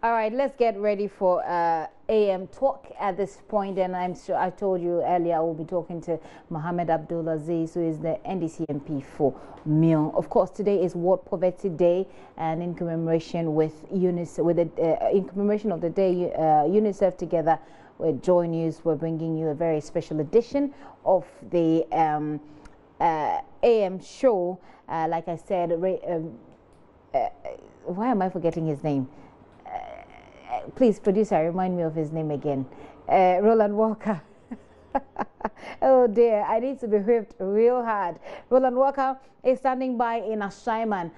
All right, let's get ready for AM talk at this point. And I'm sure I told you earlier I will be talking to Mohammed Abdulaziz, who is the NDC MP for Mion. Of course, today is World Poverty Day, and in commemoration with UNICEF, in commemoration of the day, UNICEF together with JoyNews, we're bringing you a very special edition of the AM show. Like I said, why am I forgetting his name? Please, producer, remind me of his name again. Roland Walker. Oh dear, I need to be whipped real hard. Roland Walker is standing by in Ashaiman,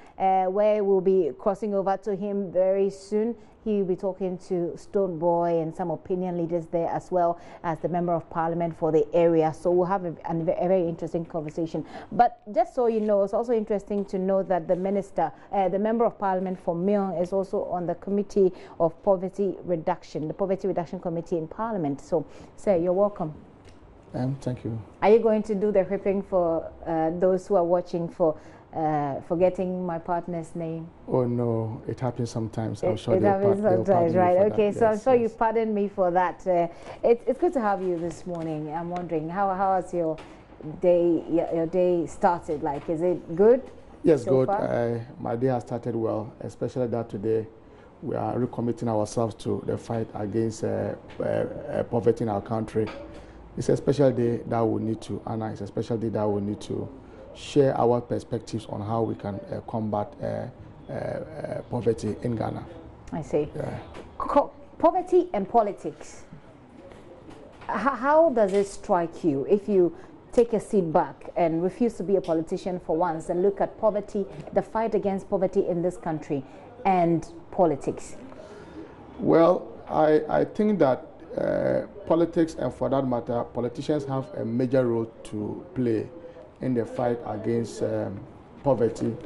where we'll be crossing over to him very soon. He will be talking to Stone Boy and some opinion leaders there, as well as the Member of Parliament for the area. So we'll have a very interesting conversation. But just so you know, it's also interesting to know that the Minister, the Member of Parliament for Mion, is also on the Committee of Poverty Reduction, the Poverty Reduction Committee in Parliament. So, sir, you're welcome. Thank you. Are you going to do the whipping for those who are watching for forgetting my partner's name? Oh no, it happens sometimes. I'm sure it happens sometimes, right? Okay, that. so Yes, I'm sure yes. you pardon me for that. It's good to have you this morning. I'm wondering how has your day started? Like, is it good? Yes, so good. My day has started well, especially that today we are recommitting ourselves to the fight against poverty in our country. It's a special day that we need to honor. It's a special day that we need to share our perspectives on how we can combat poverty in Ghana. I see. Yeah. Poverty and politics. How does it strike you if you take a seat back and refuse to be a politician for once and look at poverty, the fight against poverty in this country, and politics? Well, I think that politics, and for that matter, politicians have a major role to play in the fight against poverty,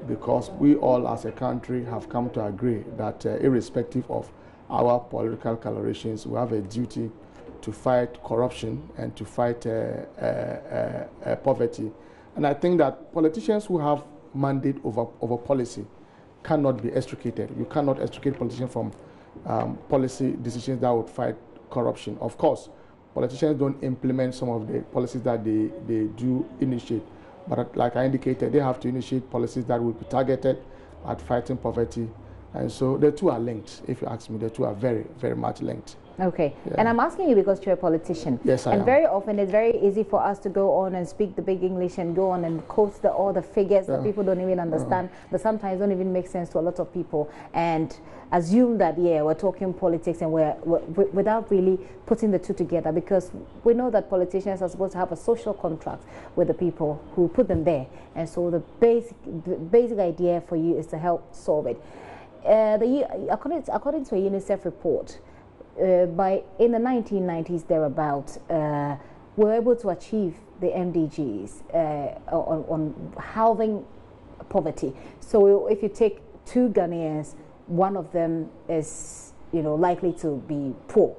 because we all as a country have come to agree that irrespective of our political colorations, we have a duty to fight corruption and to fight poverty. And I think that politicians who have mandate over policy cannot be extricated. You cannot extricate politicians from policy decisions that would fight corruption. Of course, politicians don't implement some of the policies that they do initiate, but like I indicated, they have to initiate policies that will be targeted at fighting poverty. And so the two are linked. If you ask me, the two are very, very much linked. Okay. Yeah. And I'm asking you because you're a politician. Yes, I am. And very often it's very easy for us to go on and speak the big English and go on and quote all the figures that people don't even understand, that sometimes don't even make sense to a lot of people, and assume that, yeah, we're talking politics and we're without really putting the two together, because we know that politicians are supposed to have a social contract with the people who put them there. And so the basic idea for you is to help solve it. According to a UNICEF report, in the 1990s thereabouts, we were able to achieve the MDGs on halving poverty. So if you take 2 Ghanaians, one of them is likely to be poor.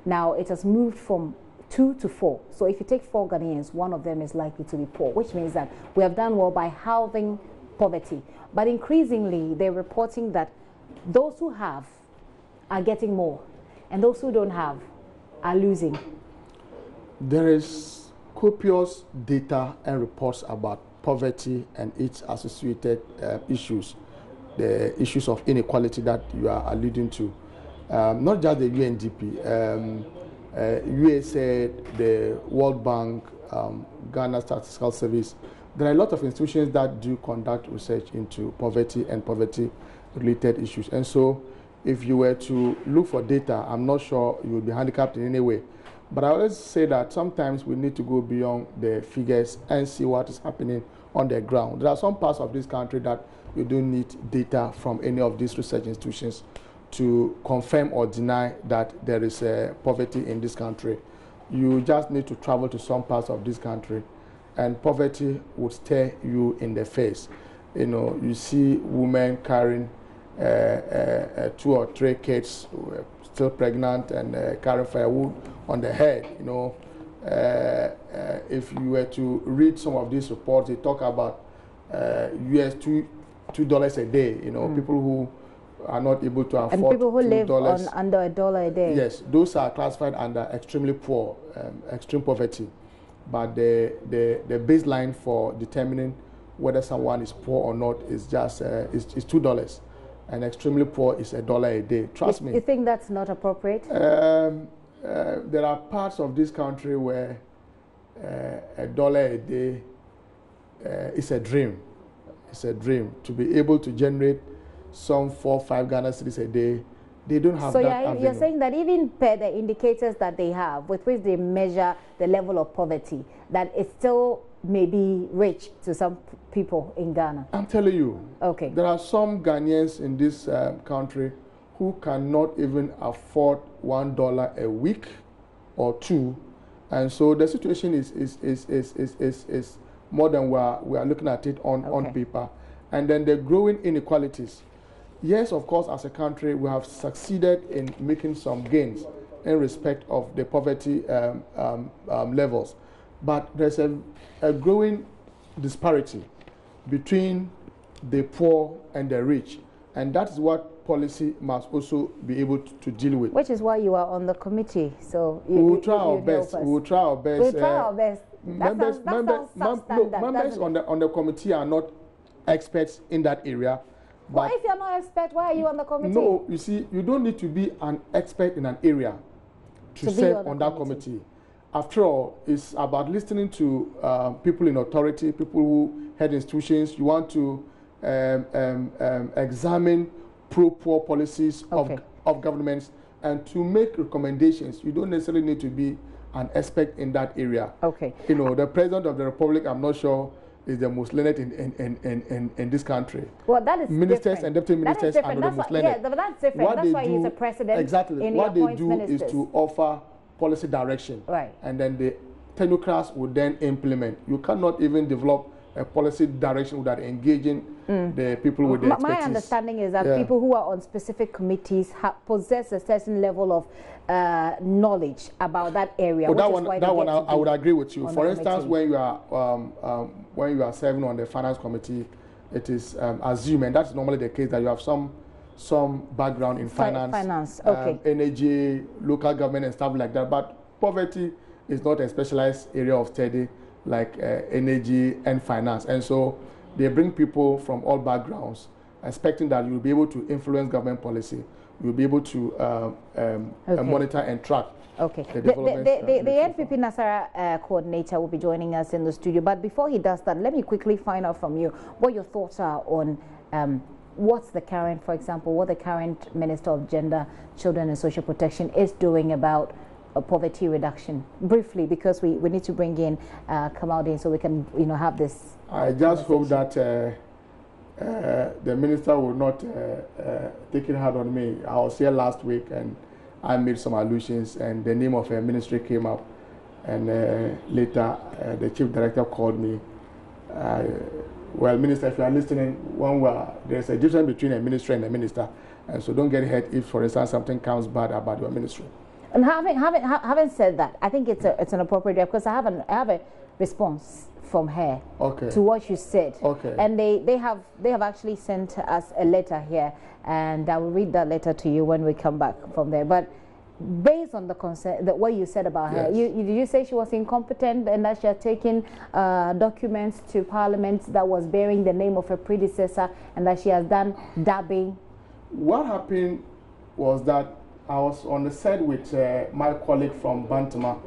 Now it has moved from 2 to 4. So if you take 4 Ghanaians, one of them is likely to be poor, which means that we have done well by halving poverty. But increasingly, they're reporting that those who have are getting more, and those who don't have are losing. There is copious data and reports about poverty and its associated issues, the issues of inequality that you are alluding to. Not just the UNDP, USAID, the World Bank, Ghana Statistical Service. There are a lot of institutions that do conduct research into poverty and poverty-related issues. And so if you were to look for data, I'm not sure you would be handicapped in any way. But I always say that sometimes we need to go beyond the figures and see what is happening on the ground. There are some parts of this country that you don't need data from any of these research institutions to confirm or deny that there is poverty in this country. You just need to travel to some parts of this country, and poverty would stare you in the face. You see women carrying 2 or 3 kids, still pregnant, and carrying firewood on the head. If you were to read some of these reports, they talk about $2 a day. People who are not able to afford. And people who live $2, on under $1 a day. Yes, those are classified under extremely poor, extreme poverty. But the baseline for determining whether someone is poor or not is just is $2, and extremely poor is $1 a day. Trust me. You think that's not appropriate? There are parts of this country where $1 a day is a dream. It's a dream to be able to generate some 4 or 5 Ghana cedis a day. They don't have that. So you're saying that even per the indicators that they have, with which they measure the level of poverty, that it still may be rich to some people in Ghana? I'm telling you. Okay. There are some Ghanaians in this country who cannot even afford $1 a week or 2, and so the situation is more than we are looking at it on paper. And then the growing inequalities. Yes, of course, as a country, we have succeeded in making some gains in respect of the poverty levels. But there's a growing disparity between the poor and the rich. And that's what policy must also be able to deal with. Which is why you are on the committee. So we will try our best. We will try our best. We'll try our best. Members on the committee are not experts in that area. Well, if you're not an expert, why are you on the committee? No, you see, you don't need to be an expert in an area to serve on that committee. After all, it's about listening to people in authority, people who head institutions. You want to examine pro-poor policies of governments and to make recommendations. You don't necessarily need to be an expert in that area. Okay. You know, the President of the Republic, I'm not sure, is the most learned in this country. Well, that is ministers different. and deputy ministers are not the most learned. Yeah, but that's different. That's why he's a president. Exactly. What they do is to offer policy direction. Right. And then the technocrats would then implement. You cannot even develop a policy direction without engaging the people with the expertise. My understanding is that people who are on specific committees possess a certain level of knowledge about that area. Well, that one I would agree with you. For instance, when you are serving on the finance committee, it is assumed, and that's normally the case, that you have some background in finance, energy, local government, and stuff like that. But poverty is not a specialized area of study like energy and finance, and so they bring people from all backgrounds, expecting that you'll be able to influence government policy, you'll be able to monitor and track. Okay. The NPP Nasara coordinator will be joining us in the studio, but before he does that, let me quickly find out from you what your thoughts are on what's the current, for example, what the current Minister of Gender, Children and Social Protection is doing about poverty reduction, briefly, because we need to bring in Kamaldeen so we can have this. I just hope that the minister will not take it hard on me. I was here last week and I made some allusions and the name of a ministry came up, and later the chief director called me. Well, Minister, if you are listening, there's a difference between a ministry and a minister, and so don't get hurt if, for instance, something comes bad about your ministry. And having said that, I think it's an appropriate, because I have a response from her to what you said. Okay. And they have actually sent us a letter here, and I will read that letter to you when we come back from there. But based on the concern, what you said about her, did you say she was incompetent and that she had taken documents to Parliament that was bearing the name of her predecessor, and that she has done dabbing? What happened was that I was on the set with my colleague from Bantama,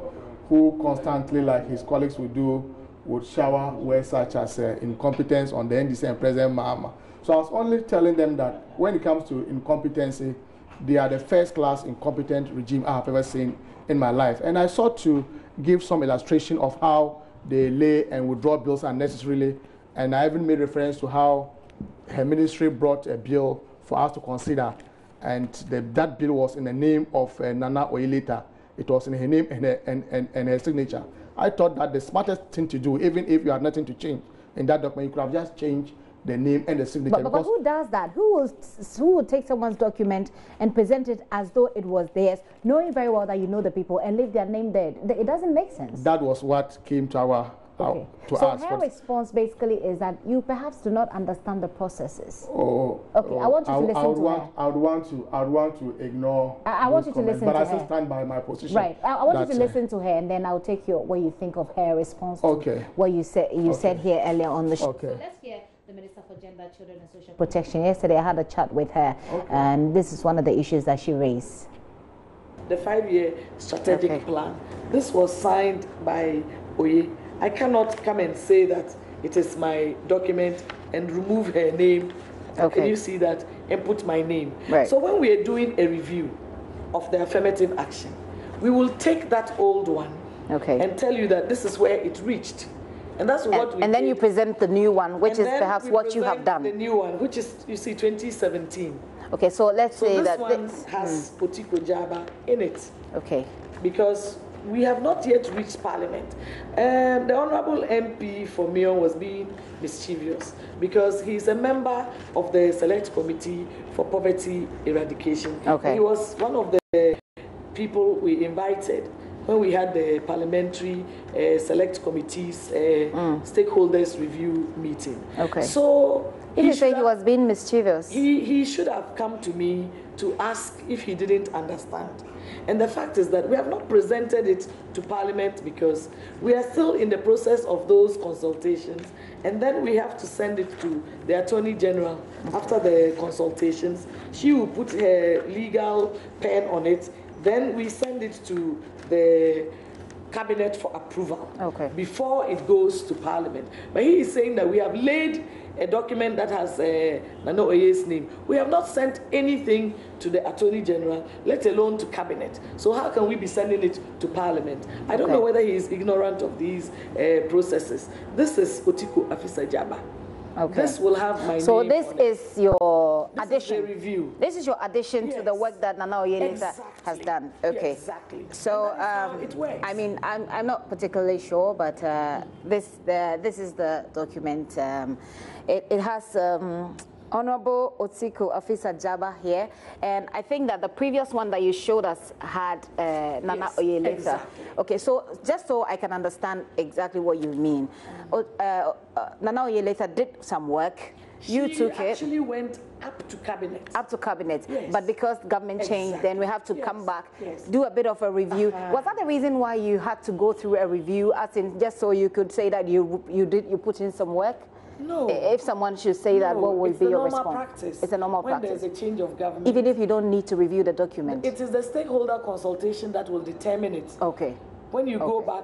who constantly, like his colleagues would do, would shower words such as incompetence on the NDC and President Mahama. So I was only telling them that when it comes to incompetency, they are the first-class incompetent regime I have ever seen in my life. And I sought to give some illustration of how they lay and withdraw bills unnecessarily. And I even made reference to how her ministry brought a bill for us to consider. And that bill was in the name of Nana Oye Lithur. It was in her name and her signature. I thought that the smartest thing to do, even if you had nothing to change in that document, you could have just changed the name and the signature. But who does that? Who will take someone's document and present it as though it was theirs, knowing very well that you know the people, and leave their name there? It doesn't make sense. That was what came to our Okay. to so us. Her response basically is that you perhaps do not understand the processes. Oh, okay. I want you to listen to her. I would want to ignore. I want you to listen but to I her. still stand by my position. Right. I want you to listen to her, and then I'll take what you think of her response. Okay. To what you said here earlier on the show. Okay. So let's hear the Minister for Gender, Children and Social Protection. Yesterday I had a chat with her, and this is one of the issues that she raised. The 5-year strategic plan. This was signed by Oye. I cannot come and say that it is my document and remove her name. Can you see that? And put my name. Right. So when we are doing a review of the affirmative action, we will take that old one and tell you that this is where it reached. And that's what we And then did. you present the new one, which is perhaps what you have done. The new one, which is, you see, 2017. Okay, so let's say that this one has Otiko Jaba in it. Okay. Because we have not yet reached Parliament. The Honourable MP for Mion was being mischievous because he's a member of the Select Committee for Poverty Eradication. Okay. He was one of the people we invited when we had the parliamentary select committees stakeholders review meeting. Okay. So you say he was being mischievous. He should have come to me to ask if he didn't understand. And the fact is that we have not presented it to Parliament because we are still in the process of those consultations. And then we have to send it to the Attorney General after the consultations. She will put her legal pen on it. Then we send it to the Cabinet for approval before it goes to Parliament. But he is saying that we have laid a document that has Nana Addo's name. We have not sent anything to the Attorney General, let alone to Cabinet. So how can we be sending it to Parliament? I don't know whether he is ignorant of these processes. This is Otiko Afisa Jaba. Okay. This will have my name. So this is your addition. Is the review. This is your addition to the work that Nana Oye Lithur has done. Okay. Exactly. So it works. I mean, I'm not particularly sure, but this is the document. It has Honorable Otiko Afisa Jaba here, and I think that the previous one that you showed us had Nana Oye Lithur. Exactly. Okay, so just so I can understand exactly what you mean, Nana Oye Lithur did some work. You took it. She actually went up to Cabinet. Up to Cabinet. Yes. But because government changed, then we have to come back, do a bit of a review. Was that the reason why you had to go through a review, as in just so you could say that you put in some work? No. If someone should say that, what would be your response? Practice. It's a normal practice. When there's a change of government. Even if you don't need to review the document. It is the stakeholder consultation that will determine it. Okay. When you go back,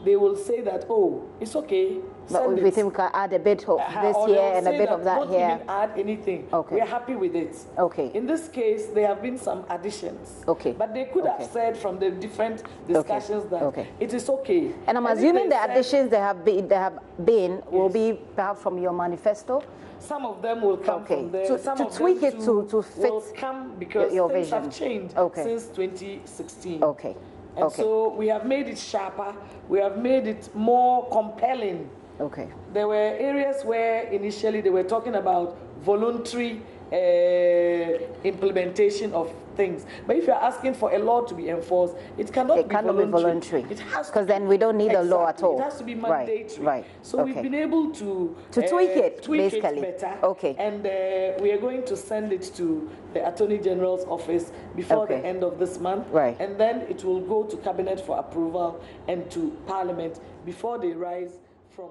they will say that, oh, it's okay. But we think we can add a bit of this here and a bit of that here. Don't even add anything. Okay. We are happy with it. Okay. In this case, there have been some additions. Okay. But they could have said from the different discussions that it is okay. And I'm assuming the additions they have been will be perhaps from your manifesto. Some of them will come from there. To tweak it to fit will come because your things vision. have changed since 2016. Okay. And so we have made it sharper. We have made it more compelling. Okay. There were areas where initially they were talking about voluntary implementation of things. But if you're asking for a law to be enforced, it cannot be voluntary. It has because then we don't need a law at all. It has to be mandatory. Right. So we've been able to tweak it, basically. It better. Okay. And we are going to send it to the Attorney General's office before the end of this month. Right. And then it will go to Cabinet for approval and to Parliament before they rise from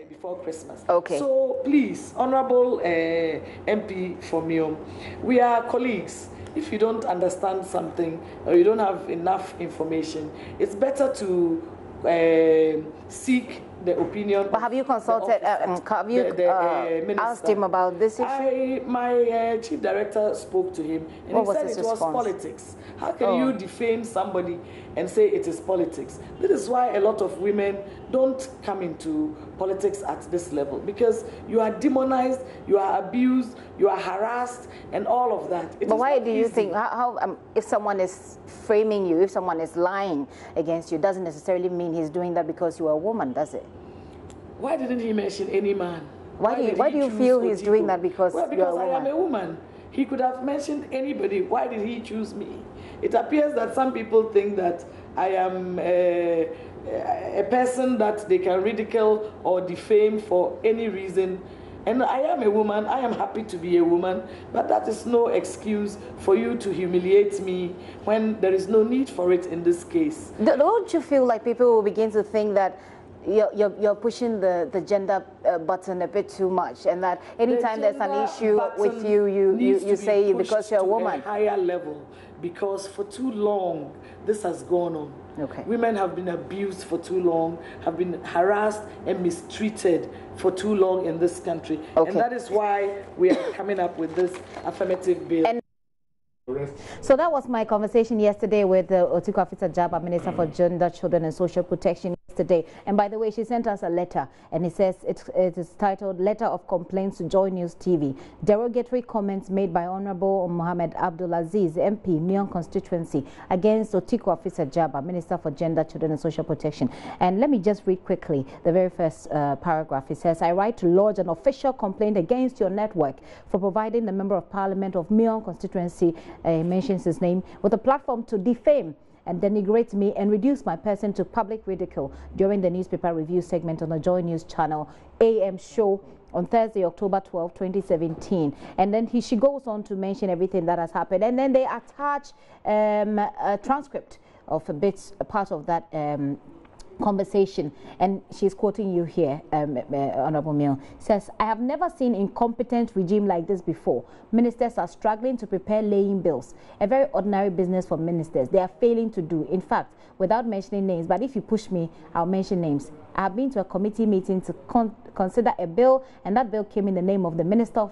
before Christmas. Okay. So please, Honourable MP for Miom, we are colleagues. If you don't understand something or you don't have enough information, it's better to seek the opinion. But have you consulted? Have you asked him about this issue? My chief director spoke to him, and he said it was politics. How can you defame somebody and say it is politics? This is why a lot of women don't come into politics at this level, because you are demonized, you are abused, you are harassed, and all of that. But why do you think, if someone is framing you, if someone is lying against you, doesn't necessarily mean he's doing that because you are a woman, does it? Why didn't he mention any man? Why do you feel he's doing that because you're a woman? Because I am a woman. He could have mentioned anybody. Why did he choose me? It appears that some people think that I am a person that they can ridicule or defame for any reason. And I am a woman, I am happy to be a woman, but that is no excuse for you to humiliate me when there is no need for it in this case. Don't you feel like people will begin to think that you're pushing the gender button a bit too much, and that anytime there's an issue with you, you say because you're a woman? A higher level, because for too long this has gone on. Okay. Women have been abused for too long, have been harassed and mistreated for too long in this country. Okay. And that is why we are coming up with this affirmative bill. So that was my conversation yesterday with Otiko Afisa-Jaba, Minister for Gender, Children and Social Protection yesterday. And by the way, she sent us a letter, and it says it is titled Letter of Complaints to JoyNews TV. Derogatory comments made by Honorable Mohammed Abdulaziz, MP, Mion constituency, against Otiko Afisa-Jaba, Minister for Gender, Children and Social Protection. And let me just read quickly the very first paragraph. It says, I write to lodge an official complaint against your network for providing the Member of Parliament of Mion constituency, mentions his name, with a platform to defame and denigrate me and reduce my person to public ridicule during the newspaper review segment on the Joy News channel AM show on Thursday, October 12, 2017. And then she goes on to mention everything that has happened. And then they attach a transcript of a part of that conversation, and she's quoting you here, Honorable Mion. Says, I have never seen incompetent regime like this before. Ministers are struggling to prepare laying bills, a very ordinary business for ministers. They are failing to do. In fact, without mentioning names, but if you push me, I'll mention names. I have been to a committee meeting to consider a bill, and that bill came in the name of the Minister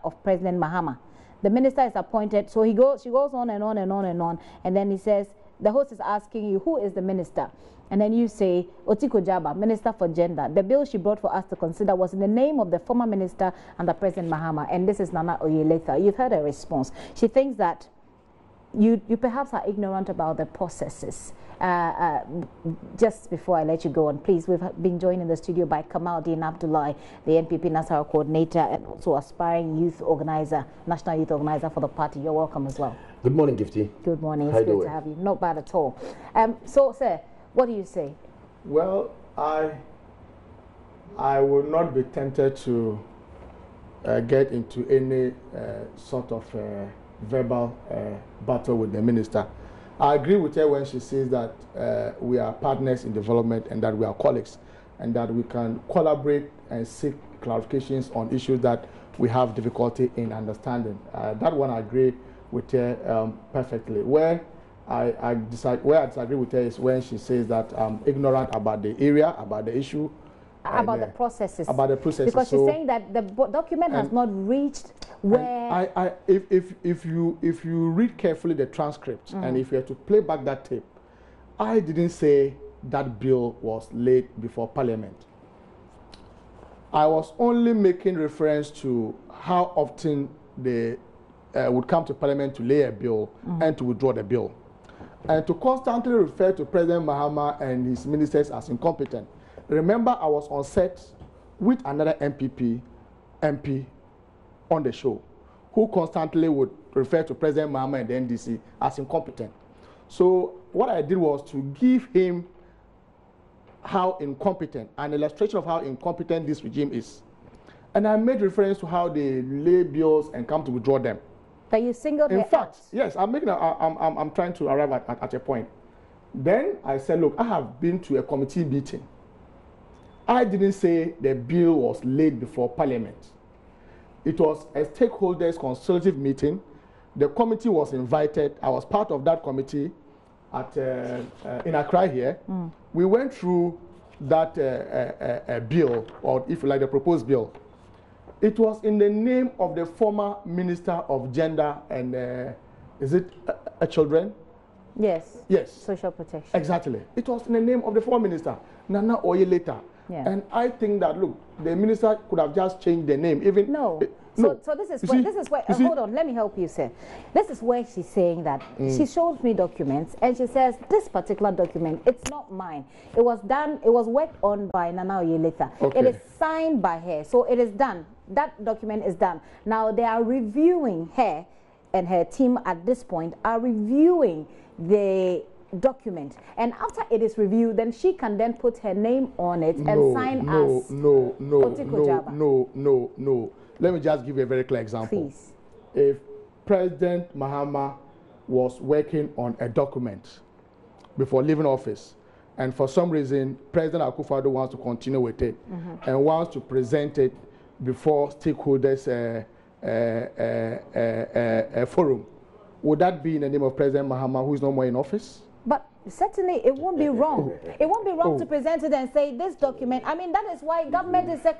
of President Mahama. The minister is appointed, so she goes on and on and on and on, and then he says, the host is asking you, who is the minister? And then you say, Otiko Jaba, Minister for Gender. The bill she brought for us to consider was in the name of the former minister and the President Mahama. And this is Nana Oye Lithur. You've heard her response. She thinks that you perhaps are ignorant about the processes. Just before I let you go on, please, we've been joined in the studio by Kamaldeen Abdullahi, the NPP Nasarawa coordinator and also aspiring youth organizer, national youth organizer for the party. You're welcome as well. Good morning, Gifty. Good morning. It's good to have you. Not bad at all. So, sir, what do you say? Well, I will not be tempted to get into any sort of verbal battle with the minister. I agree with her when she says that we are partners in development and that we are colleagues and that we can collaborate and seek clarifications on issues that we have difficulty in understanding. That one I agree with her perfectly. Where I disagree with her is when she says that I'm ignorant about the area, about the issue. About the processes. About the processes. Because she's saying that the document has not reached where... If you read carefully the transcript and if you have to play back that tape, I didn't say that bill was laid before Parliament. I was only making reference to how often they would come to Parliament to lay a bill and to withdraw the bill. And to constantly refer to President Mahama and his ministers as incompetent. Remember, I was on set with another MP on the show who constantly would refer to President Mahama and the NDC as incompetent. So what I did was to give him how incompetent, an illustration of how incompetent this regime is. And I made reference to how they lay bills and come to withdraw them. But you singled in fact, yes, I'm trying to arrive at a point. Then I said, look, I have been to a committee meeting. I didn't say the bill was laid before Parliament. It was a stakeholders consultative meeting. The committee was invited. I was part of that committee in Accra here. We went through that bill, or if you like, the proposed bill. It was in the name of the former Minister of Gender and, is it children? Yes. Yes. Social protection. Exactly. It was in the name of the former minister, Nana Oye Lithur. Yeah. And I think that, look, the minister could have just changed the name. Even no. So this is where hold on, let me help you, sir. This is where she's saying that she shows me documents and she says this particular document, it's not mine. It was worked on by Nana Oye Lithur. Okay. It is signed by her, so it is done. That document is done. Now they are reviewing her, and her team at this point are reviewing the document, and after it is reviewed, then she can then put her name on it and sign as No. Let me just give you a very clear example. Please. If President Mahama was working on a document before leaving office, and for some reason President Akufo-Addo wants to continue with it and wants to present it before stakeholders forum, would that be in the name of President Mahama, who is no more in office? But certainly it won't be wrong. It won't be wrong to present it and say this document. I mean, that is why government is a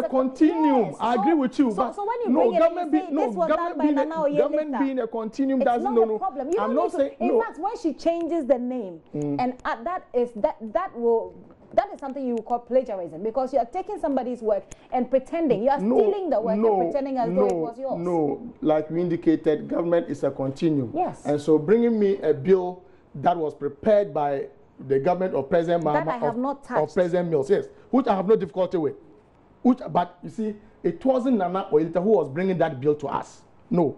continuum. Yes. I agree with you. So when you bring it and say this was done by Nana Addo, government being a continuum doesn't it's not a problem. You I'm not saying in fact, when she changes the name, and that is something you call plagiarism, because you are taking somebody's work and pretending you are stealing the work and pretending as though it was yours. No, like we indicated, government is a continuum. Yes. And so bringing me a bill that was prepared by the government of President Mahama of President Mills, yes, which I have no difficulty with. But you see, it wasn't Nana Oye Lithur who was bringing that bill to us. No.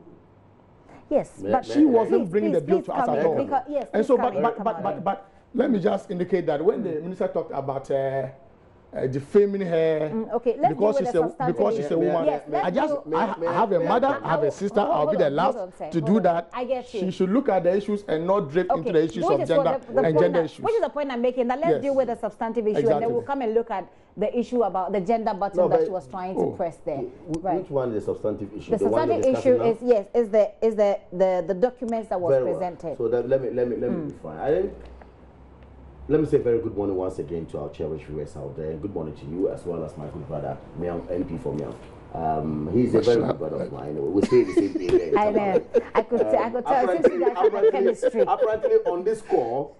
Yes, but she wasn't bringing the bill to us at all. Yes, and so, but let me just indicate that when the minister talked about defaming her because she's a woman, I have a mother, I have a sister, I'll be the last to do that. I get you. She should look at the issues and not drift into the issues of gender and gender issues. Which is the point I'm making, that let's deal with the substantive issue and then we'll come and look at the issue about the gender button that she was trying to press there. Which one is the substantive issue? The substantive issue is the documents that was presented. So that let me define. Let me say very good morning once again to our cherished viewers out there. Good morning to you as well as my good brother, Miam, MP for Miam. He's a very good brother of mine. We stay the same thing. I know. I could tell since you guys have a chemistry. Apparently on this call,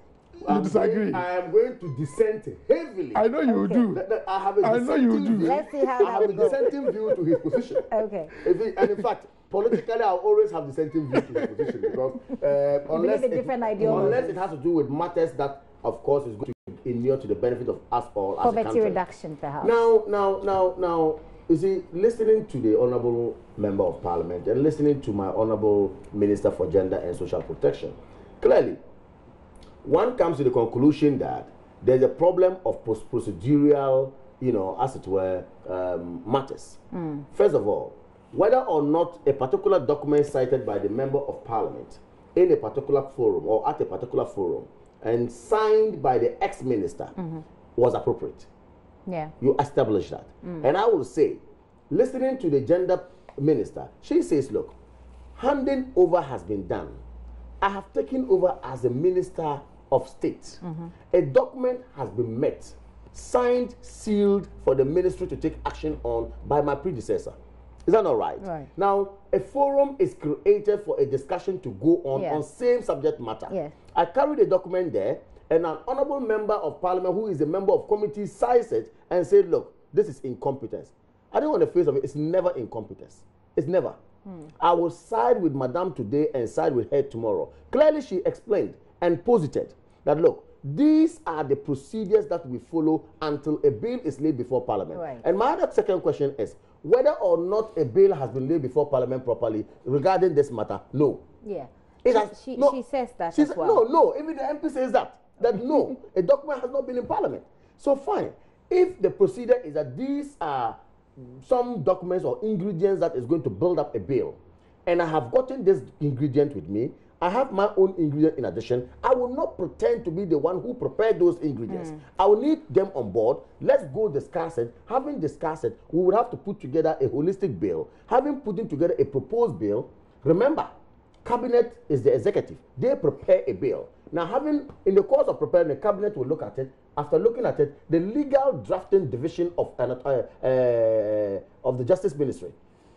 you disagree. I am going to dissent heavily. I know you do. I have a dissenting view. Let's see how I have a dissenting view to his position. Okay. And in fact, politically, I always have dissenting view to his position because unless it has to do with matters that, of course, is going to inure to the benefit of us all as a country. Poverty reduction, perhaps. Now, you see, listening to the Honourable Member of Parliament and listening to my Honourable Minister for Gender and Social Protection, clearly, one comes to the conclusion that there's a problem of procedural, as it were, matters. First of all, whether or not a particular document cited by the Member of Parliament in a particular forum or at a particular forum and signed by the ex-minister was appropriate. Yeah. You establish that. And I will say, listening to the gender minister, she says, look, handing over has been done. I have taken over as a minister of state. A document has been met, signed, sealed for the ministry to take action on by my predecessor. Is that not right? Right. Now, a forum is created for a discussion to go on same subject matter. Yes. I carry the document there, and an honourable member of parliament who is a member of committee signs it and says, look, this is incompetence. I think on the face of it, it's never incompetence. It's never. I will side with Madame today and side with her tomorrow. Clearly, she explained and posited that, look, these are the procedures that we follow until a bill is laid before parliament. Right. And my other second question is, whether or not a bill has been laid before parliament properly regarding this matter, no. Yeah. She says that as well. No, even the MP says that no, a document has not been in parliament. So fine, if the procedure is that these are some documents or ingredients that is going to build up a bill, and I have gotten this ingredient with me, I have my own ingredient in addition, I will not pretend to be the one who prepared those ingredients. I will need them on board. Let's go discuss it. Having discussed it, we would have to put together a holistic bill. Having put together a proposed bill, remember, cabinet is the executive. They prepare a bill. Now, in the course of preparing, the cabinet will look at it. After looking at it, the legal drafting division of the Justice Ministry,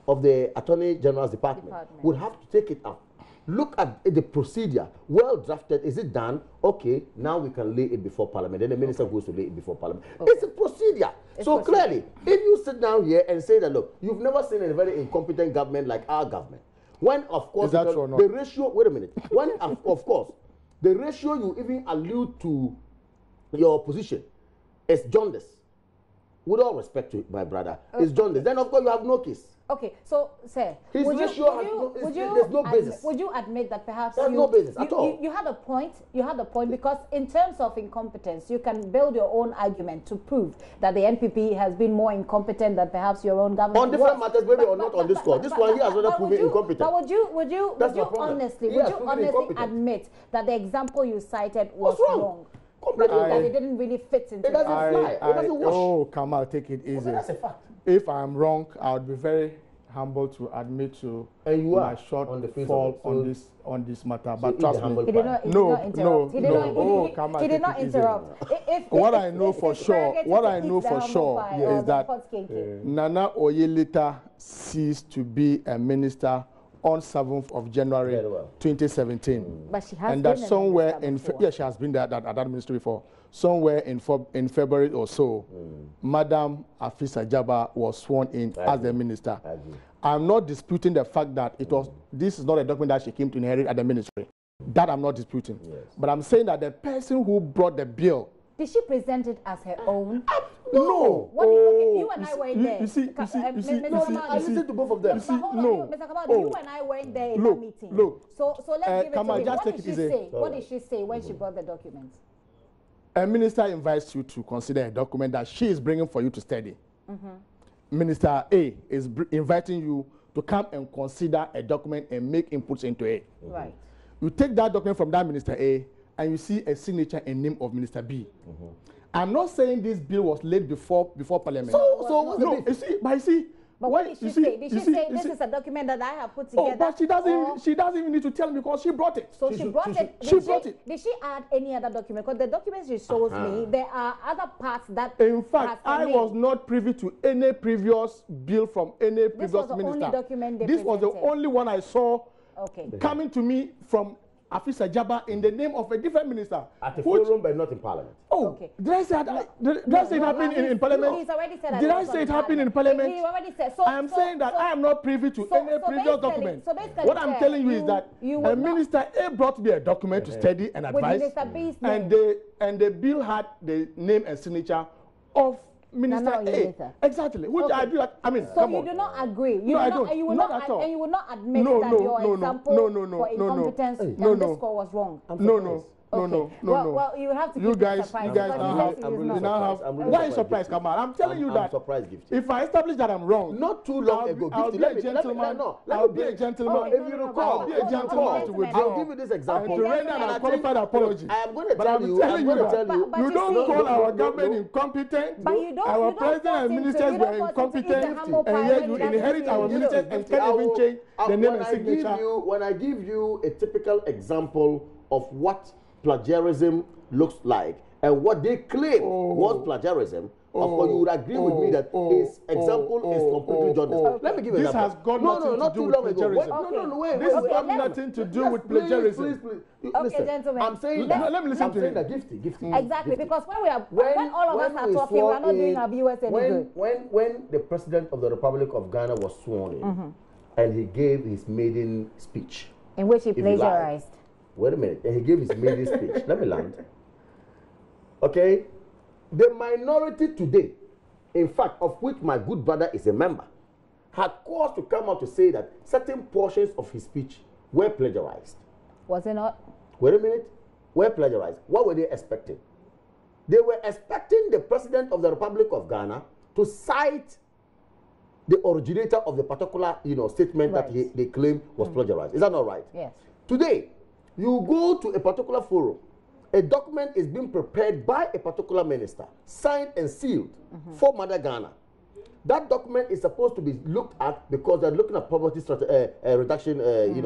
of the Attorney General's Department, would have to take it up. Look at the procedure, well drafted, is it done? Okay, now we can lay it before parliament. Then the minister goes to lay it before parliament. It's a procedure. Clearly, if you sit down here and say that, look, you've never seen a very incompetent government like our government. When, of course, the ratio, wait a minute, when, of course, the ratio you even allude to your position is jaundice. with all respect to my brother, is journalist, then of course you have no case. Okay, so sir, His ratio there's no basis. Would you admit that perhaps there's no basis at all? You had a point. You had a point, because in terms of incompetence, you can build your own argument to prove that the NPP has been more incompetent than perhaps your own government. On different matters, maybe, or not on this call. This one, he has rather proven incompetent. But would you honestly admit that the example you cited was wrong? That it didn't really fit into. It doesn't fly. It doesn't wash. Oh, Kamal, take it easy. Okay, that's a fact. If I'm wrong, I would be very humble to admit to my shortfall on this matter. But trust me, he did not interrupt. What I know for sure is that Nana Oye Lithur ceased to be a minister on 7th of January 2017. But she has and that somewhere in she has been there at that ministry before. Somewhere in February or so, Madam Afisa Jaba was sworn in as the minister. I'm not disputing the fact that this is not a document that she came to inherit at the ministry. That I'm not disputing. Yes. But I'm saying that the person who brought the bill. Did she present it as her own? No. You and I weren't there. You see, I listened to both of them. Mr. Kabadu, you and I weren't there in that meeting. So let's give it to me. What did she say when she brought the documents? A minister invites you to consider a document that she is bringing for you to study. Minister A is inviting you to come and consider a document and make inputs into it. Right. You take that document from that Minister A and you see a signature and name of Minister B. I'm not saying this bill was laid before Parliament. So what's you see, but what did she say? Did she say this is a document that I have put together? But she doesn't even need to tell me, because she brought it. So she brought it. Did she add any other document? Because the documents she shows me, there are other parts that. In fact, I was not privy to any previous bill from any previous minister. This was the only document they presented. Was the only one I saw coming to me from Afisa Jaba in the name of a different minister. At the forum, but not in Parliament. Did I say it happened in Parliament? He's already said that. Did I say it happened in Parliament? He already said. I am saying that I am not privy to any previous document. What I'm telling you is that a minister A brought me a document to study and advise, and the bill had the name and signature of Minister A. Exactly. Which I do. I mean, so you do not agree. I don't. And you will not admit that your example for incompetence underscore was wrong. Well, you have to. You guys now have. Why is surprised, Kamal? I'm telling you that. If I establish that I'm wrong, not too long ago, I'll be a gentleman. I'll be a gentleman. If you recall, I'll be a gentleman to withdraw. I'll give you this example. To render an unqualified apology. I am going to tell you. I'm going to tell you. You don't call our government incompetent. Our president and ministers were incompetent, and yet you inherit our ministers and can't even change the name and signature. When I give you a typical example of what plagiarism looks like and what they claim was plagiarism, of course you would agree with me that his example is completely journalistic. Let me give you an example. Not too long ago. Wait. This has got nothing to do with plagiarism. Please. Okay, gentlemen. I'm saying that. Let me listen to him. Gifty. Exactly, because when all of us are talking, we're not doing our viewers any good. When the President of the Republic of Ghana was sworn in, and he gave his maiden speech, in which he plagiarized. Wait a minute. And he gave his maiden speech. Let me land. Okay? The minority today, in fact, of which my good brother is a member, had cause to come out to say that certain portions of his speech were plagiarized. Was it not? Wait a minute. Were plagiarized. What were they expecting? They were expecting the President of the Republic of Ghana to cite the originator of the particular statement that they claim was plagiarized. Is that not right? Yes. Today, you go to a particular forum, a document is being prepared by a particular minister, signed and sealed for Mother Ghana. That document is supposed to be looked at because they're looking at poverty reduction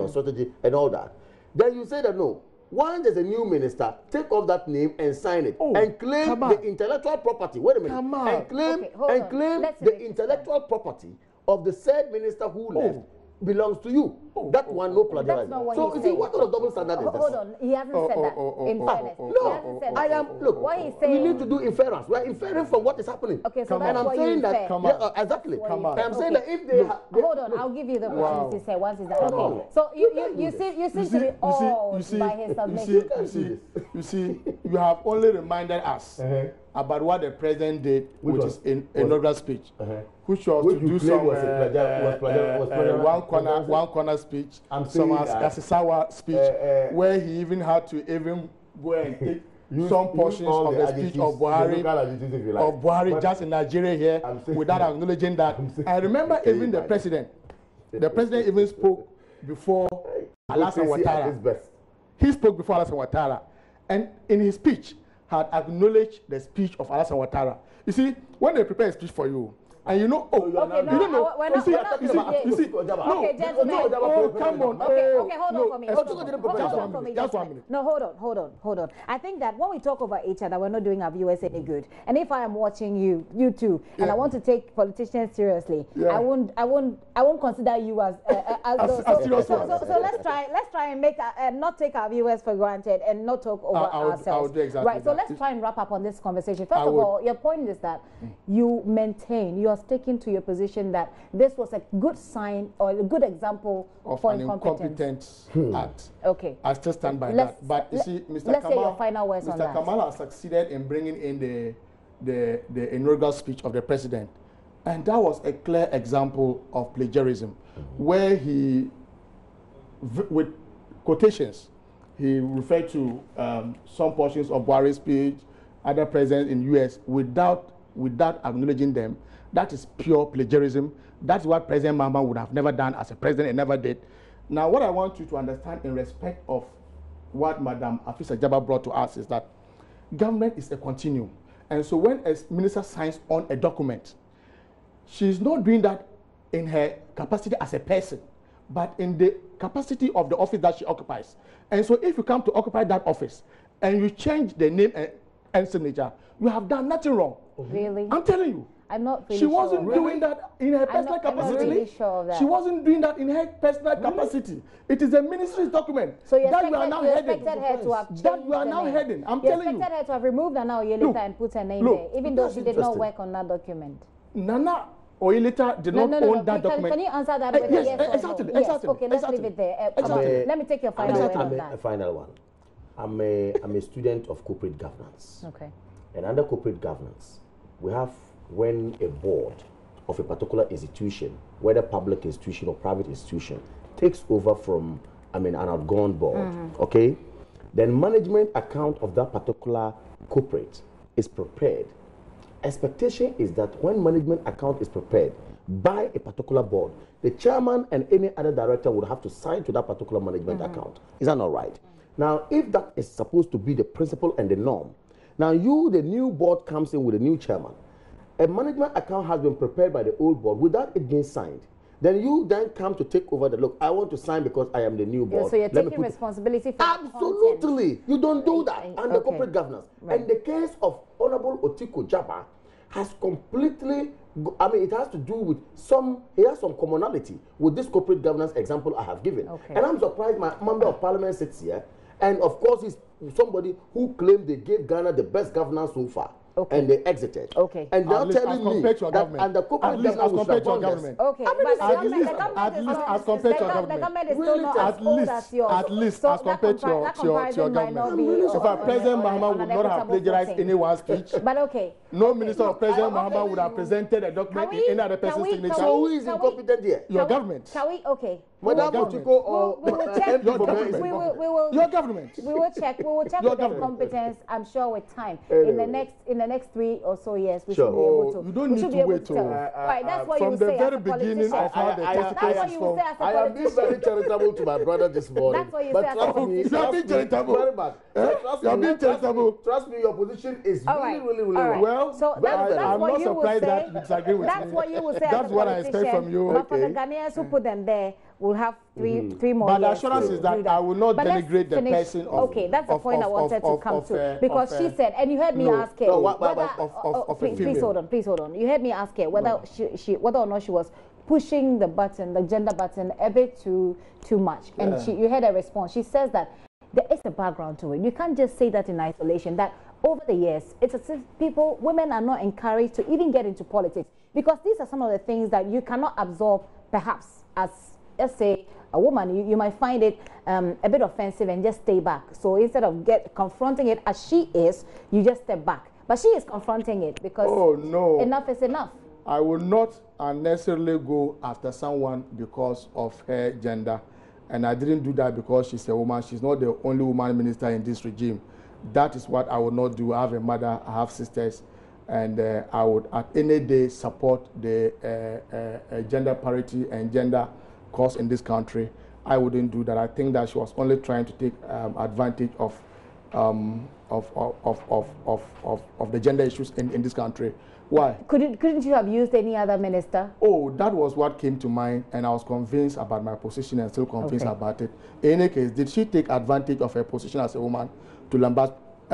strategy and all that. Then you say that no, once there's a new minister, take off that name and sign it and claim the intellectual property. Wait a minute. And claim the intellectual property of the said minister who left belongs to you. That one, no plagiarism. So you see, what kind of double standard is this? Hold on, he hasn't said that. In fairness, no, I am. Look, what he's saying, we need to do inference. We are inferring from what is happening. Okay, so that's what you said. Exactly. I'm saying that if they hold on, I'll give you the opportunity to say once is that. Okay, so you seem to be awed by his submission. You see, you have only reminded us about what the president did, which is in inaugural speech, which was to do some one corner speech, some Asisawa speech, where he even had to even go and take some portions of the speech of Buhari just in Nigeria here without acknowledging that. I remember even the president even spoke before Alassane Ouattara. He spoke before Alassane Ouattara, and in his speech had acknowledged the speech of Alassane Ouattara. You see, when they prepare a speech for you, and you know, okay, you see, okay, gentlemen. Come on. Okay, hold on for me. Just 1 minute. No, hold on. I think that when we talk about each other, we're not doing our viewers any good. And if I am watching you too, and I want to take politicians seriously, I won't consider you as so let's try and make not take our viewers for granted and not talk over ourselves. I'll do exactly right. So let's try and wrap up on this conversation. First of all, your point is that you maintain, you are sticking to your position that this was a good sign or a good example of for an incompetence act. Okay. I still stand by that. But you see, Mr. Kamal has succeeded in bringing in the inaugural speech of the president. And that was a clear example of plagiarism, where he, with quotations, he referred to some portions of Buhari's speech, other presidents in U.S. without acknowledging them. That is pure plagiarism. That's what President Mahama would have never done as a president and never did. Now, what I want you to understand in respect of what Madam Afisa Jaba brought to us is that government is a continuum. And so when a minister signs on a document, she's not doing that in her capacity as a person, but in the capacity of the office that she occupies. And so if you come to occupy that office and you change the name and signature, you have done nothing wrong. Really? I'm telling you. I'm not really She wasn't sure. doing that in her personal capacity. I'm not really sure of that. She wasn't doing that in her personal capacity. It is a ministry's document. So you that you are now heading. Her to have that you are now heading. I'm telling you. You expected her to have removed Nana Oye Lithur and put her name there, even though she did not work on that document. Nana Oye Lithur did not own that document. Can you answer that with yes or exactly, no? Yes, okay, let's leave it there. Let me take your final word on that. A final one. I'm a student of corporate governance. Okay. And under corporate governance, we have when a board of a particular institution, whether public institution or private institution, takes over from, an outgone board, okay? Then management account of that particular corporate is prepared. Expectation is that when management account is prepared by a particular board, the chairman and any other director would have to sign to that particular management account. Is that not right? Now, if that is supposed to be the principle and the norm, now the new board comes in with a new chairman. A management account has been prepared by the old board without it being signed. Then you then come to take over the look. I want to sign because I am the new board. So you're taking responsibility for absolutely. You don't do that under corporate governance. Right. And the case of Honorable Otiko Jaba has completely, it has to do with he has some commonality with this corporate governance example I have given. Okay. And I'm surprised my member of parliament sits here, and of course he's somebody who claimed they gave Ghana the best governance so far. Okay. And they exited. Okay. And they're telling me that under corporate governance was compared to your government. Okay. At least as compared to your government. The government is still not as old as yours. At least as compared to your government. So far, President Mahama would not have plagiarized anyone's speech. But okay. No minister of President Mahama would have presented a document in any other person's signature. So who is incompetent here? Your government. Can we? Okay. Madam Otiko or your government. We will check with the competence, I'm sure, with time. In the next 3 or so years, we should be able to. You don't need to wait. Right, that's what you say. From the very beginning of how the testicles is formed. I am being very charitable to my brother this morning. That's what you say. You are being charitable. Very bad. You are being charitable. Trust me, your position is really well. So that's I'm what not you will surprised say. that you disagree with me. That's what you will say. That's what I expect from you. But for the Ghanaians who put them there, we'll have three more years. But the assurance is that I will not denigrate the person of. Okay, that's the point I wanted to come to. Because she said, and you heard me ask her. Please hold on. You heard me ask her whether whether or not she was pushing the button, the gender button, a bit too much. And you heard her response. She says that there is a background to it. You can't just say that in isolation. That over the years, it's as if women are not encouraged to even get into politics, because these are some of the things that you cannot absorb, perhaps as, let's say, a woman. You might find it a bit offensive and just stay back. So instead of confronting it as she is, you just step back. But she is confronting it because enough is enough. I will not unnecessarily go after someone because of her gender. And I didn't do that because she's a woman. She's not the only woman minister in this regime. That is what I will not do. I have a mother, I have sisters, and I would at any day support the gender parity and gender cause in this country. I wouldn't do that. I think that she was only trying to take advantage of the gender issues in this country. Why? Couldn't you have used any other minister? Oh, that was what came to mind, and I was convinced about my position and still convinced about it. In any case, did she take advantage of her position as a woman to lambast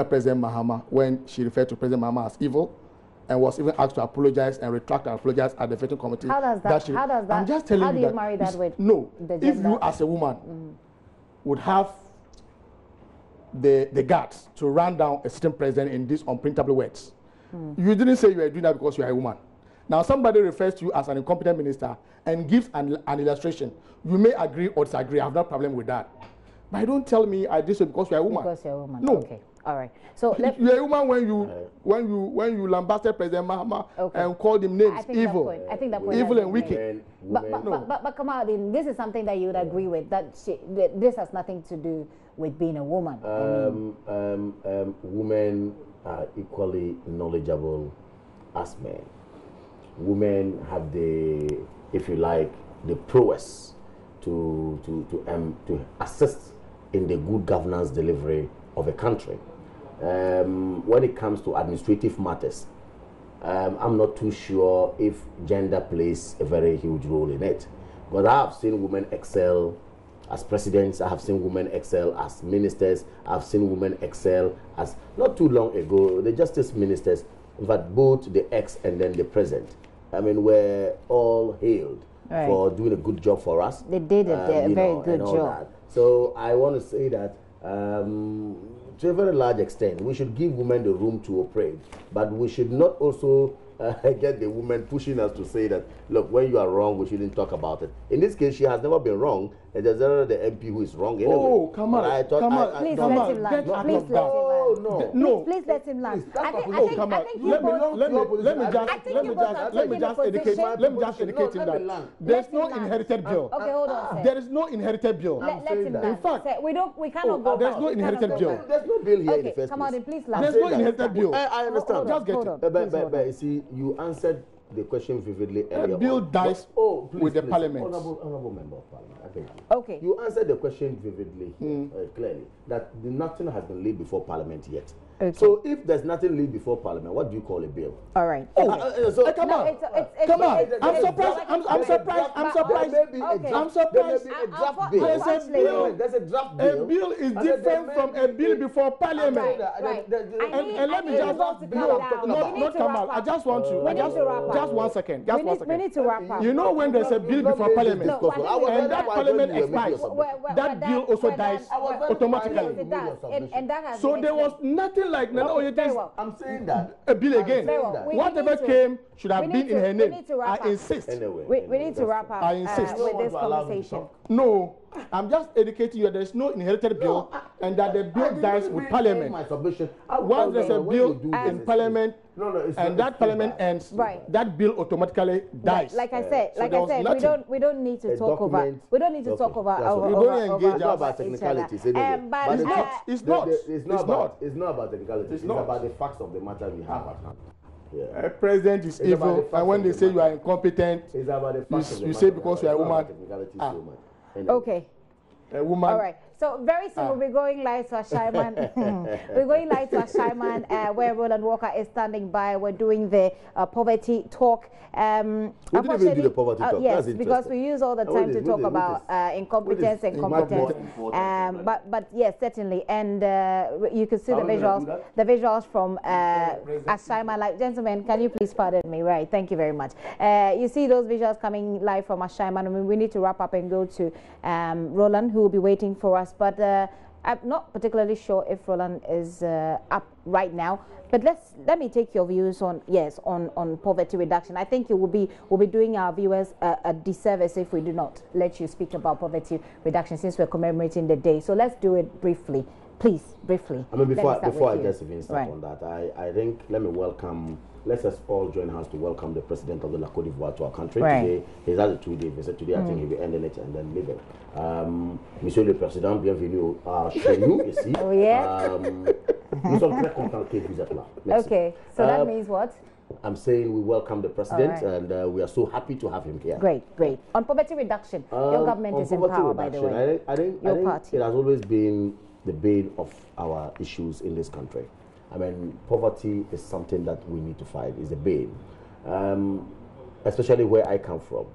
President Mahama when she referred to President Mahama as evil, and was even asked to apologize and retract her apologize at the vetting committee? How does that? I'm just telling you that. How do you marry that with? No, the if you as a woman would have the guts to run down a sitting president in these unprintable words. You didn't say you were doing that because you are a woman. Now somebody refers to you as an incompetent minister and gives an illustration. You may agree or disagree. I have no problem with that. But don't tell me I did so because you are a woman. Because you're a woman. No. Okay. All right. So you're a woman when you lambasted President Mahama and called him names evil. I think that point evil and wicked. But come out, this is something that you would agree with. That this has nothing to do with being a woman. Women are equally knowledgeable as men. Women have the, if you like, the prowess to assist in the good governance delivery of a country. When it comes to administrative matters, I'm not too sure if gender plays a very huge role in it. But I have seen women excel as presidents, I have seen women excel as ministers, I've seen women excel as, not too long ago, the justice ministers, in fact, both the ex and then the present, I mean, were all hailed for doing a good job for us. They did a very good job. That. So I want to say that to a very large extent, we should give women the room to operate, but we should not also get the women pushing us to say that, look, when you are wrong, we shouldn't talk about it. In this case, she has never been wrong, and there's another the MP who is wrong anyway. Oh, come on. Please let him land. Please let him land. No. Please let him land. I think let me just educate him that there's no inherited bill. Okay, hold on. There is no inherited bill. Let him land. In fact, we cannot go back. There's no inherited bill. There's no bill here in the first place. Come on, please land. There's no inherited bill. I understand. Just get it. But you see, you answered the question vividly earlier. A bill dies with the parliament. Honorable member of parliament, I beg you. Okay. You answered the question vividly, clearly, that nothing has been laid before parliament yet. Okay. So if there's nothing laid before parliament, what do you call a bill? All right. Come on. I'm surprised. I'm surprised. There's a draft bill. A bill is different from a bill before parliament. And let me just not come out. I just want to. Just 1 second. Just 1 second. We need to wrap up. You know when there's a bill before parliament and that parliament expires, that bill also dies automatically. So there was nothing like Nana Addo. I'm saying that. A bill again. Whatever came should have been in her name. I insist. We need to wrap up I insist. with this conversation. No, I'm just educating you. There's no inherited bill, and that the bill dies with parliament. Once there's a bill in parliament, and that parliament ends, that bill automatically dies. Like I said, we don't need to talk over. We don't need to talk over. We don't engage about technicalities. But it's not about technicalities. It's about the facts of the matter we have at hand. A president is evil, and when they say you are incompetent, you say because you are a woman. Okay. A woman. All right. So very soon we'll be going live to Ashaiman. We're going live to Ashaiman, where Roland Walker is standing by. We're doing the poverty talk. We didn't even do the poverty talk. Yes, because we use all the time to talk about incompetence and competence. But yes, certainly. And you can see the visuals from Ashaiman. Like, gentlemen, can you please pardon me? Right. Thank you very much. You see those visuals coming live from Ashaiman. I mean, we need to wrap up and go to Roland, who will be waiting for us. But I'm not particularly sure if Roland is up right now. But let me take your views on on poverty reduction. I think you will be doing our viewers a disservice if we do not let you speak about poverty reduction, since we're commemorating the day. So let's do it briefly, Please, briefly. I mean, before I just even start on that, I think let's us all join hands to welcome the president of the Côte d'Ivoire to our country. Today, he's had a 2-day visit. Today, I think he'll be ending it and then leaving. Monsieur le Président, bienvenue chez nous ici. Oh, yeah. Nous sommes très contents que vous êtes là. Merci. Okay, so that means what? I'm saying we welcome the president, and we are so happy to have him here. Great. On poverty reduction, your government is in power, by the way. I think it has always been the bane of our issues in this country. I mean, poverty is something that we need to fight. It's a bane, especially where I come from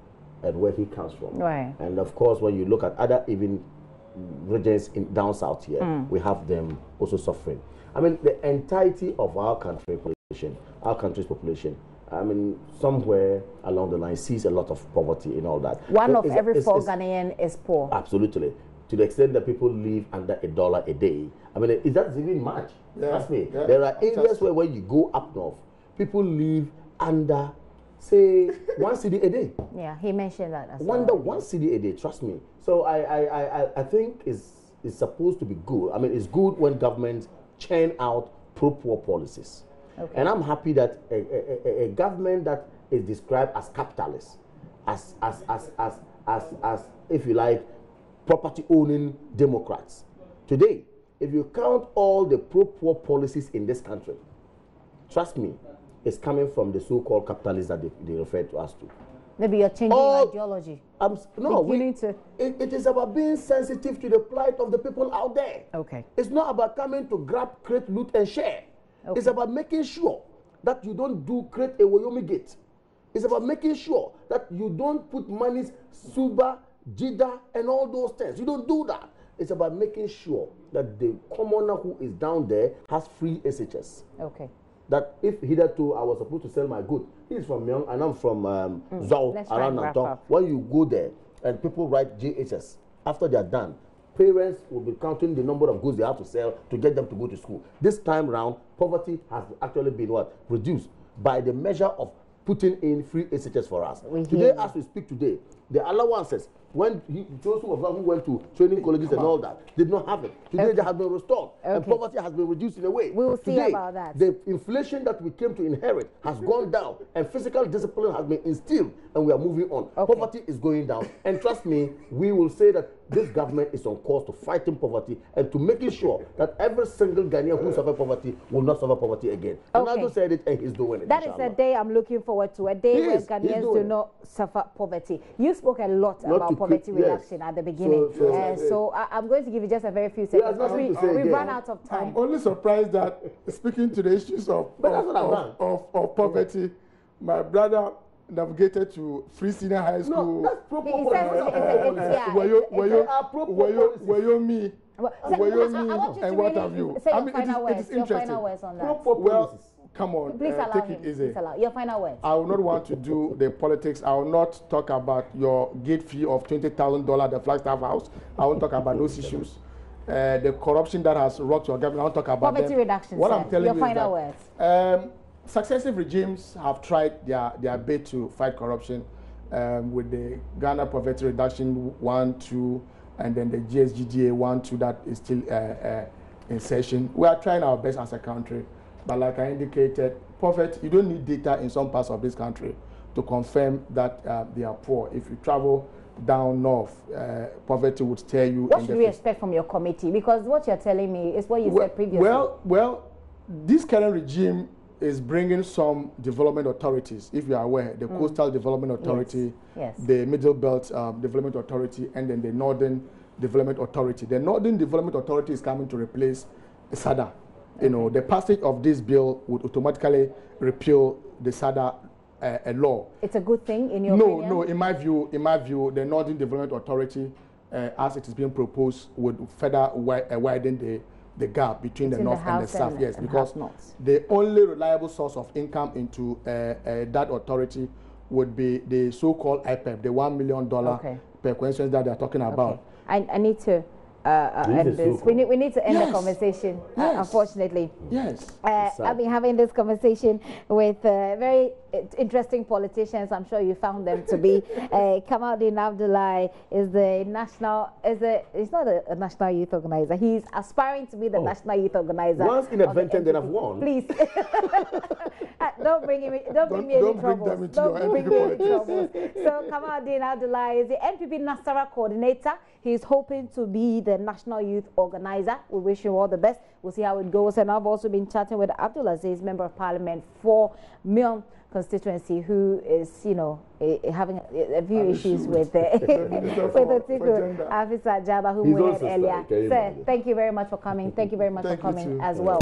and where he comes from. Right. And of course, when you look at other even regions down south here, we have them also suffering. I mean, the entirety of our country's population, I mean, somewhere along the line sees a lot of poverty and all that. One of every 4 Ghanaian is poor. Absolutely. To the extent that people live under $1 a day. I mean, that's even much. Trust me. Yeah. There are areas where when you go up north, people live under, say, 1 cedi a day. Yeah, he mentioned that as well. Under 1 cedi a day, trust me. So I think it's supposed to be good. I mean, it's good when governments churn out pro-poor policies. Okay. And I'm happy that a government that is described as capitalist, as if you like, property-owning Democrats. Today, if you count all the pro-poor policies in this country, trust me, it's coming from the so-called capitalists that they refer to us to. Maybe you're changing your ideology. It is about being sensitive to the plight of the people out there. Okay. It's not about coming to grab, create, loot, and share. Okay. It's about making sure that you don't create a Wyoming gate. It's about making sure that you don't put monies, Suba, Jida, and all those things. You don't do that. It's about making sure that the commoner who is down there has free SHS. Okay. That if hitherto I was supposed to sell my goods, he's from Myong and I'm from Zhou, around Nanton. When you go there and people write JHS, after they are done, parents will be counting the number of goods they have to sell to get them to go to school. This time round, poverty has actually been reduced by the measure of putting in free SHS for us. Today, as we speak today, the allowances, when those who went to training colleges and all that, did not have it. Today they have been restored, and poverty has been reduced in a way. We will see about that. The inflation that we came to inherit has gone down, and physical discipline has been instilled, and we are moving on. Poverty is going down, and trust me, we will say that this government is on course to fighting poverty and to making sure that every single Ghanaian who suffers poverty will not suffer poverty again. Nana Addo said it, and he's doing it. That is a day I'm looking forward to, a day where Ghanaians do not suffer poverty. You spoke a lot about poverty reduction at the beginning. So I'm going to give you just a very few seconds. We've run out of time. I'm only surprised that speaking to the issues of poverty, my brother navigated to Free Senior High School. No, that's pro-poor Wyoming, and what have you. Say your final words. Your final words on that. Well, come on, please allow take him. it easy. Your final words. I will not want to do the politics. I will not talk about your gate fee of $20,000 at the Flagstaff House. I won't talk about those issues. The corruption that has rocked your government, I won't talk about poverty reduction. What I'm telling your you final is that, words. Successive regimes have tried their bit to fight corruption with the Ghana Poverty Reduction 1, 2, and then the GSGDA 1, 2 that is still in session. We are trying our best as a country, but like I indicated, poverty, you don't need data in some parts of this country to confirm that they are poor. If you travel down north, poverty would stare you. What should we expect from your committee? Because what you're telling me is what you said previously. Well, this current regime is bringing some development authorities, if you are aware, the Coastal Development Authority, the Middle Belt Development Authority, and then the Northern Development Authority. The Northern Development Authority is coming to replace SADA. You know, the passage of this bill would automatically repeal the SADA law. It's a good thing in your opinion? No, in my view, the Northern Development Authority, as it is being proposed, would further widen the gap between the North and the South. Yes, because the only reliable source of income into that authority would be the so-called IPEP, the $1 million per constituency that they are talking about. I need to end this. We need to end the conversation, unfortunately. Yes. I've been having this conversation with very interesting politicians. I'm sure you found them to be. Kamaldeen Abdullahi is the national, he's not a national youth organizer. He's aspiring to be the national youth organizer. Once inadvertent, then I've won. Please. Don't bring me any trouble. Don't bring me any trouble. So Kamaldeen Abdullahi is the NPP Nasarawa coordinator. He's hoping to be the national youth organizer. We wish him all the best. We'll see how it goes. And I've also been chatting with Abdulaziz, Member of Parliament for Mion constituency, who is, you know, having a few issues with Otiko Afisa Jaba, who we heard earlier. Sir, thank you very much for coming. Thank you very much for coming as well.